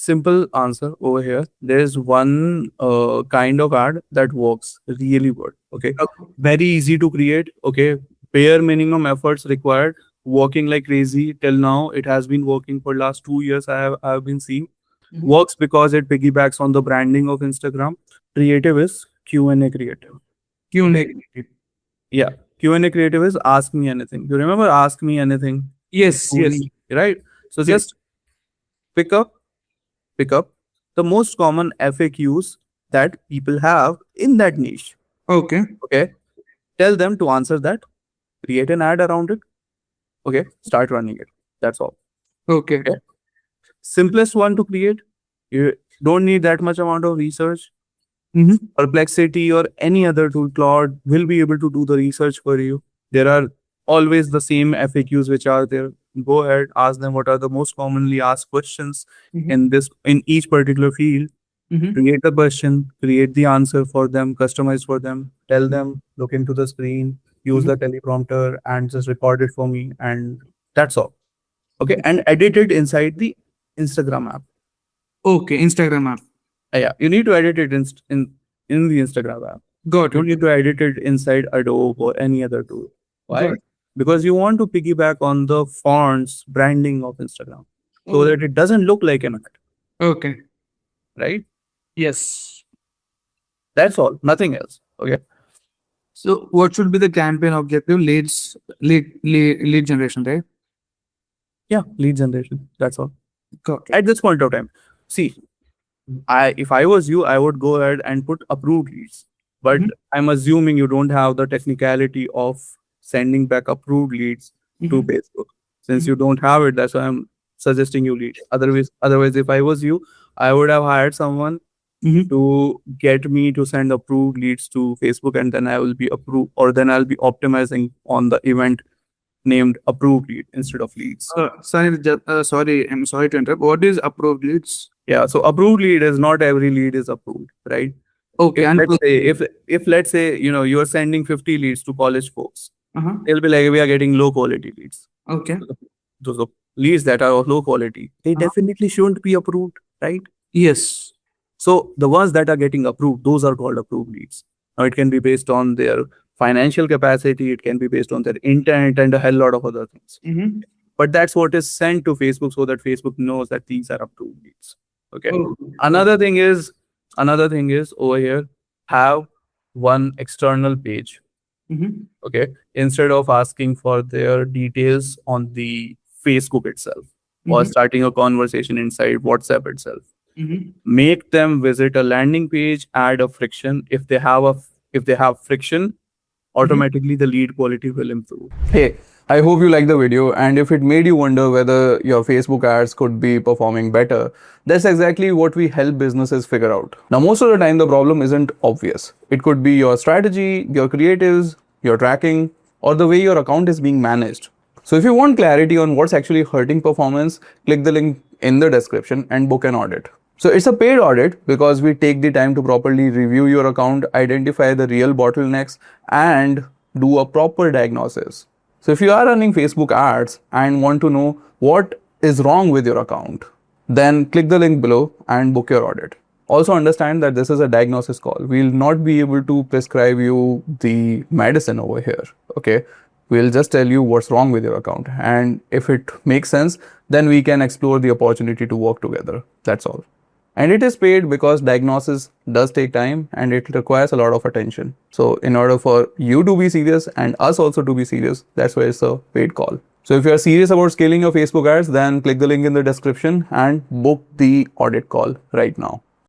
Simple answer over here. There's one kind of ad that works really good. Okay. Okay. Very easy to create. Okay. Bare minimum efforts required. Working like crazy till now. It has been working for last 2 years. I have been seeing. Mhm. Works because it piggybacks on the branding of Instagram. Creative is Q&A creative. Q&A. Yeah. Q&A creative is ask me anything. You remember ask me anything? Yes, yes. Right? So Yes. just pick up the most common FAQs that people have in that niche. Okay. Okay. Tell them to answer that, create an ad around it. Okay. Start running it. That's all. Okay. Okay. Simplest one to create. You don't need that much amount of research. Mm-hmm. Perplexity or any other tool, Claude will be able to do the research for you. There are always the same FAQs which are there. Go ahead, ask them what are the most commonly asked questions Mm-hmm. in each particular field. Mm-hmm. Create the question, create the answer for them, customize for them, tell them, look into the screen, use the teleprompter and just record it for me. And that's all. Okay. And edit it inside the Instagram app. Okay. Instagram app. Yeah. You need to edit it in the Instagram app. Got You it. don't need to edit it inside Adobe or any other tool. Why? Got it. Because you want to piggyback on the fonts branding of Instagram so Oh. that it doesn't look like an ad, Okay. right? Yes. That's all. Nothing else. Okay. So what should be the campaign objective? Lead generation, right? Yeah. Lead generation. That's all. Got it. At this point of time. See, if I was you, I would go ahead and put approved leads. But Mhm. I'm assuming you don't have the technicality of sending back approved leads to Mhm. Facebook. Since you don't have it, that's why I'm suggesting you leads. Otherwise, if I was you, I would have hired someone Mhm. to get me to send approved leads to Facebook, and then I will be approved, or then I'll be optimizing on the event named approved lead instead of leads. Sorry, I'm sorry to interrupt. What is approved leads? Yeah, so approved lead is not every lead is approved, right? Okay. If And let's say if let's say you are sending 50 leads to college folks, uh-huh. they'll be like, we are getting low quality leads. Okay. Those leads that are of low quality, they definitely shouldn't be approved, right? Yes. So the ones that are getting approved, those are called approved leads. Now it can be based on their financial capacity, it can be based on their intent and a hell lot of other things. Mm-hmm. But that's what is sent to Facebook so that Facebook knows that these are approved leads. Okay. Oh. Another thing is over here, have one external page. Mm-hmm. Okay. Instead of asking for their details on the Facebook itself or Mhm. starting a conversation inside WhatsApp itself. Mm-hmm. Make them visit a landing page, add a friction. If they have friction, automatically the lead quality will improve. Hey, I hope you liked the video, and if it made you wonder whether your Facebook ads could be performing better, that's exactly what we help businesses figure out. Now, most of the time the problem isn't obvious. It could be your strategy, your creatives, your tracking, or the way your account is being managed. So if you want clarity on what's actually hurting performance, click the link in the description and book an audit. So it's a paid audit because we take the time to properly review your account, identify the real bottlenecks, and do a proper diagnosis. So if you are running Facebook ads and want to know what is wrong with your account, then click the link below and book your audit. Also understand that this is a diagnosis call. We'll not be able to prescribe you the medicine over here. Okay. We'll just tell you what's wrong with your account. And if it makes sense, then we can explore the opportunity to work together. That's all. And it is paid because diagnosis does take time and it requires a lot of attention. So in order for you to be serious and us also to be serious, that's why it's a paid call. So if you're serious about scaling your Facebook ads, then click the link in the description and book the audit call right now.